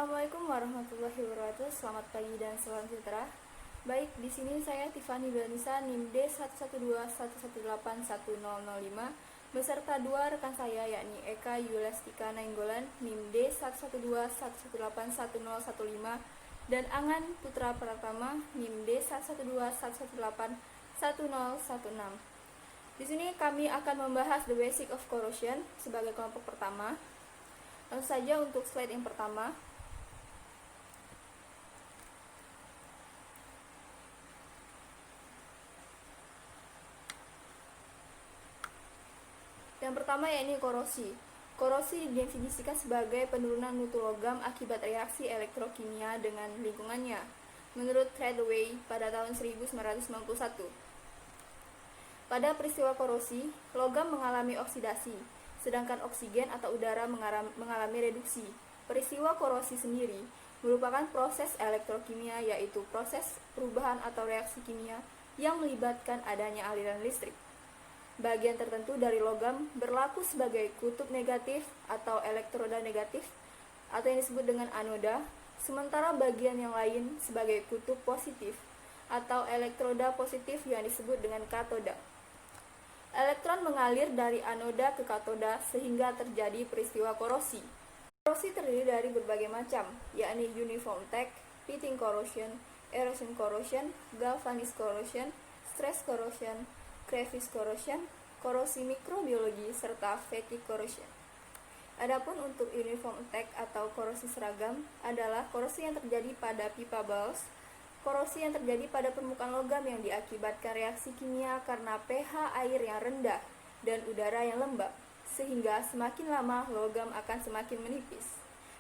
Assalamualaikum warahmatullahi wabarakatuh. Selamat pagi dan salam sejahtera. Baik, di sini saya Tiffany Belanisa NIM D112118105 beserta dua rekan saya yakni Eka Yulastika Nainggolan NIM D112118115 dan Angan Putra Pratama NIM D112118116. Di sini kami akan membahas the basic of corrosion sebagai kelompok pertama. Langsung saja untuk slide yang pertama. Yang pertama yakni korosi. Korosi didefinisikan sebagai penurunan mutu logam akibat reaksi elektrokimia dengan lingkungannya, menurut Treadway pada tahun 1991. Pada peristiwa korosi, logam mengalami oksidasi, sedangkan oksigen atau udara mengalami reduksi. Peristiwa korosi sendiri merupakan proses elektrokimia, yaitu proses perubahan atau reaksi kimia yang melibatkan adanya aliran listrik. Bagian tertentu dari logam berlaku sebagai kutub negatif atau elektroda negatif atau yang disebut dengan anoda, sementara bagian yang lain sebagai kutub positif atau elektroda positif yang disebut dengan katoda. Elektron mengalir dari anoda ke katoda sehingga terjadi peristiwa korosi. Korosi terdiri dari berbagai macam, yakni uniform tech, pitting corrosion, erosion corrosion, galvanic corrosion, stress corrosion, crevice corrosion, korosi mikrobiologi, serta fatigue corrosion. Adapun untuk uniform attack atau korosi seragam adalah korosi yang terjadi pada pipa bulbs, korosi yang terjadi pada permukaan logam yang diakibatkan reaksi kimia karena pH air yang rendah dan udara yang lembab, sehingga semakin lama logam akan semakin menipis.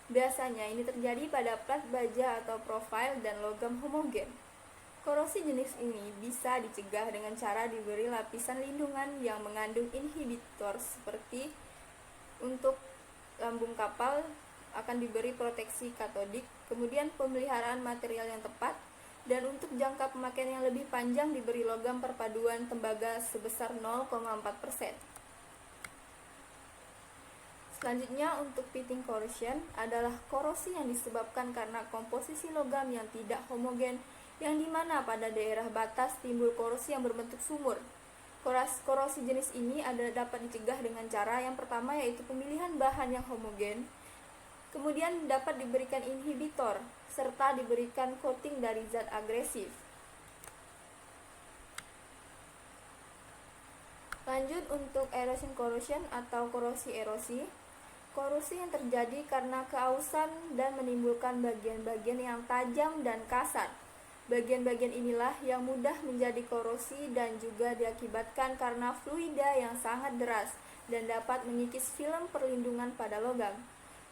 Biasanya ini terjadi pada plat baja atau profil dan logam homogen. Korosi jenis ini bisa dicegah dengan cara diberi lapisan lindungan yang mengandung inhibitor, seperti untuk lambung kapal akan diberi proteksi katodik, kemudian pemeliharaan material yang tepat, dan untuk jangka pemakaian yang lebih panjang diberi logam perpaduan tembaga sebesar 0,4%. Selanjutnya untuk pitting corrosion adalah korosi yang disebabkan karena komposisi logam yang tidak homogen, yang dimana pada daerah batas timbul korosi yang berbentuk sumur. Korosi jenis ini dapat dicegah dengan cara yang pertama, yaitu pemilihan bahan yang homogen, kemudian dapat diberikan inhibitor, serta diberikan coating dari zat agresif. Lanjut untuk erosion corrosion atau korosi erosi. Korosi yang terjadi karena keausan dan menimbulkan bagian-bagian yang tajam dan kasar. Bagian-bagian inilah yang mudah menjadi korosi dan juga diakibatkan karena fluida yang sangat deras dan dapat mengikis film perlindungan pada logam.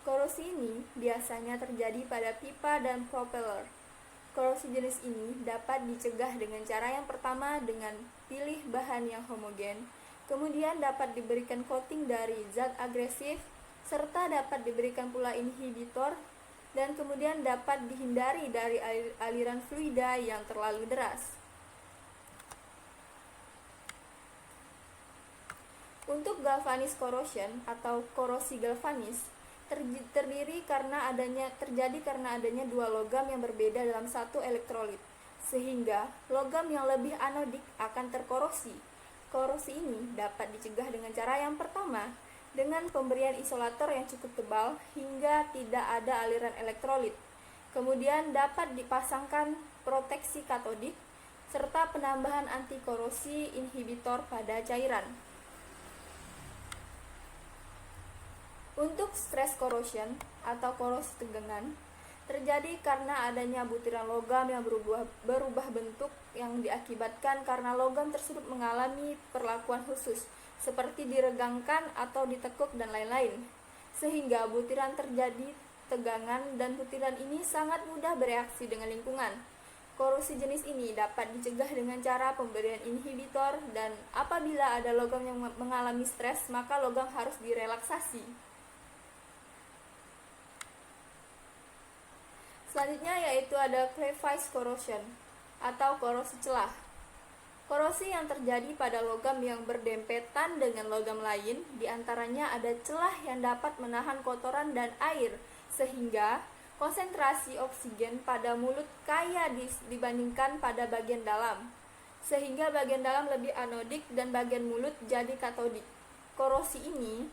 Korosi ini biasanya terjadi pada pipa dan propeller. Korosi jenis ini dapat dicegah dengan cara yang pertama dengan pilih bahan yang homogen, kemudian dapat diberikan coating dari zat agresif, serta dapat diberikan pula inhibitor, dan kemudian dapat dihindari dari aliran fluida yang terlalu deras. Untuk galvanic corrosion atau korosi galvanis terjadi karena adanya dua logam yang berbeda dalam satu elektrolit, sehingga logam yang lebih anodik akan terkorosi. Korosi ini dapat dicegah dengan cara yang pertama, dengan pemberian isolator yang cukup tebal hingga tidak ada aliran elektrolit. Kemudian dapat dipasangkan proteksi katodik serta penambahan anti korosi inhibitor pada cairan. Untuk stress corrosion atau korosi tegangan terjadi karena adanya butiran logam yang berubah bentuk yang diakibatkan karena logam tersebut mengalami perlakuan khusus, seperti diregangkan atau ditekuk dan lain-lain, sehingga butiran terjadi tegangan dan butiran ini sangat mudah bereaksi dengan lingkungan. Korosi jenis ini dapat dicegah dengan cara pemberian inhibitor, dan apabila ada logam yang mengalami stres, maka logam harus direlaksasi. Selanjutnya yaitu ada crevice corrosion atau korosi celah. Korosi yang terjadi pada logam yang berdempetan dengan logam lain, diantaranya ada celah yang dapat menahan kotoran dan air, sehingga konsentrasi oksigen pada mulut kaya dibandingkan pada bagian dalam, sehingga bagian dalam lebih anodik dan bagian mulut jadi katodik. Korosi ini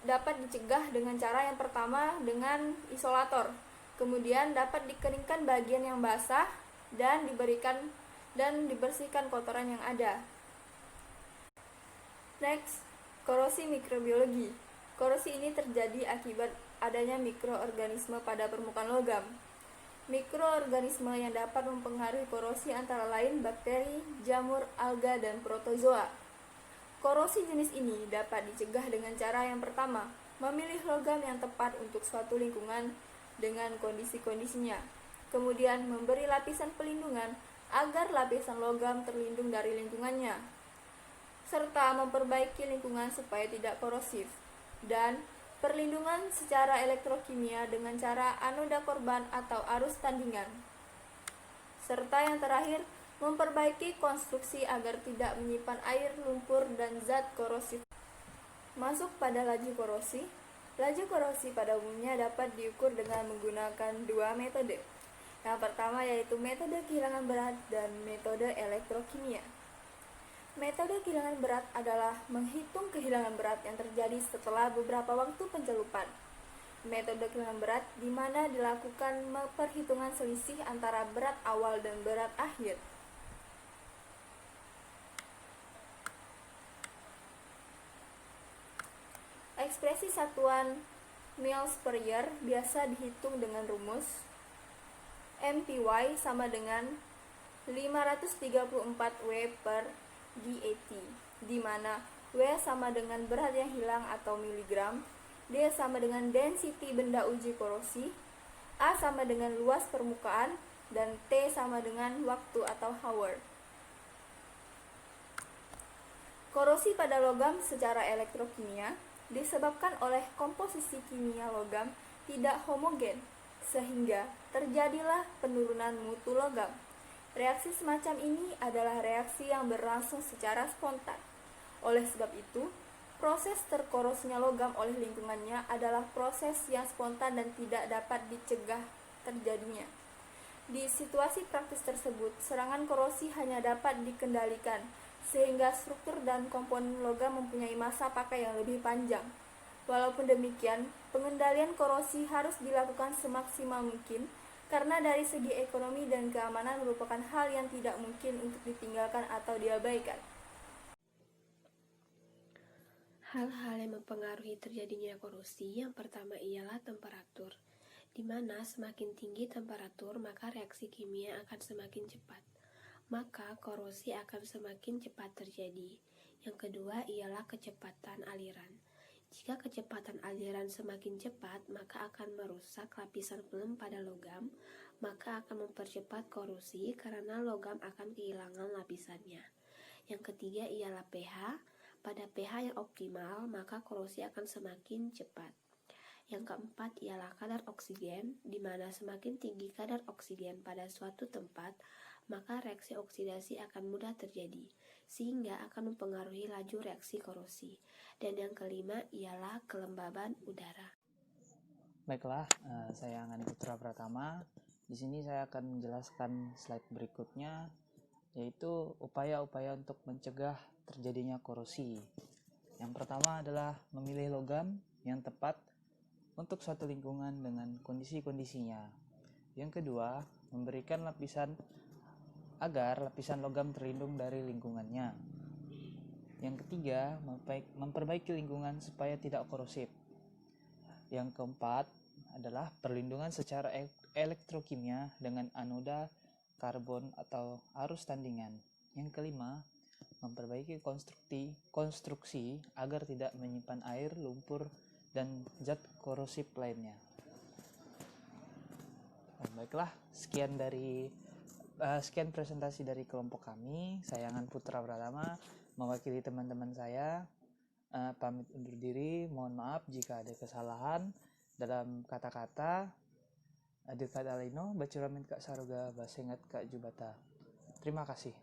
dapat dicegah dengan cara yang pertama dengan isolator, kemudian dapat dikeringkan bagian yang basah dan dibersihkan kotoran yang ada. Next, korosi mikrobiologi. Korosi ini terjadi akibat adanya mikroorganisme pada permukaan logam. Mikroorganisme yang dapat mempengaruhi korosi antara lain bakteri, jamur, alga, dan protozoa. Korosi jenis ini dapat dicegah dengan cara yang pertama, memilih logam yang tepat untuk suatu lingkungan dengan kondisi-kondisinya. Kemudian memberi lapisan pelindungan agar lapisan logam terlindung dari lingkungannya, serta memperbaiki lingkungan supaya tidak korosif, dan perlindungan secara elektrokimia dengan cara anoda korban atau arus tandingan, serta yang terakhir memperbaiki konstruksi agar tidak menyimpan air, lumpur, dan zat korosif. Masuk pada laju korosi. Laju korosi pada umumnya dapat diukur dengan menggunakan dua metode. Yang pertama yaitu metode kehilangan berat dan metode elektrokimia. Metode kehilangan berat adalah menghitung kehilangan berat yang terjadi setelah beberapa waktu pencelupan. Metode kehilangan berat di mana dilakukan perhitungan selisih antara berat awal dan berat akhir. Ekspresi satuan miles per year biasa dihitung dengan rumus MPY sama dengan 534 W per DAT, di mana W sama dengan berat yang hilang atau miligram, D sama dengan density benda uji korosi, A sama dengan luas permukaan, dan T sama dengan waktu atau hour. Korosi pada logam secara elektrokimia disebabkan oleh komposisi kimia logam tidak homogen, sehingga terjadilah penurunan mutu logam. Reaksi semacam ini adalah reaksi yang berlangsung secara spontan. Oleh sebab itu, proses terkorosnya logam oleh lingkungannya adalah proses yang spontan dan tidak dapat dicegah terjadinya. Di situasi praktis tersebut, serangan korosi hanya dapat dikendalikan, sehingga struktur dan komponen logam mempunyai masa pakai yang lebih panjang. Walaupun demikian, pengendalian korosi harus dilakukan semaksimal mungkin, karena dari segi ekonomi dan keamanan merupakan hal yang tidak mungkin untuk ditinggalkan atau diabaikan. Hal-hal yang mempengaruhi terjadinya korosi yang pertama ialah temperatur, di mana semakin tinggi temperatur maka reaksi kimia akan semakin cepat, maka korosi akan semakin cepat terjadi. Yang kedua ialah kecepatan aliran. Jika kecepatan aliran semakin cepat, maka akan merusak lapisan film pada logam, maka akan mempercepat korosi karena logam akan kehilangan lapisannya. Yang ketiga ialah pH. Pada pH yang optimal, maka korosi akan semakin cepat. Yang keempat ialah kadar oksigen, di mana semakin tinggi kadar oksigen pada suatu tempat, maka reaksi oksidasi akan mudah terjadi, sehingga akan mempengaruhi laju reaksi korosi. Dan yang kelima ialah kelembaban udara. Baiklah, saya Angani Putra Pratama. Di sini saya akan menjelaskan slide berikutnya, yaitu upaya-upaya untuk mencegah terjadinya korosi. Yang pertama adalah memilih logam yang tepat untuk suatu lingkungan dengan kondisi-kondisinya. Yang kedua, memberikan lapisan agar lapisan logam terlindung dari lingkungannya. Yang ketiga, memperbaiki lingkungan supaya tidak korosif. Yang keempat adalah perlindungan secara elektrokimia dengan anoda karbon atau arus tandingan. Yang kelima, memperbaiki konstruksi agar tidak menyimpan air, lumpur, dan zat korosif lainnya. Baiklah, sekian presentasi dari kelompok kami. Saya Angan Putra Pratama mewakili teman-teman saya, pamit undur diri. Mohon maaf jika ada kesalahan dalam kata-kata. Adir Alino, Bacuramin Kak Saroga, Basengat Kak Jubata. Terima kasih.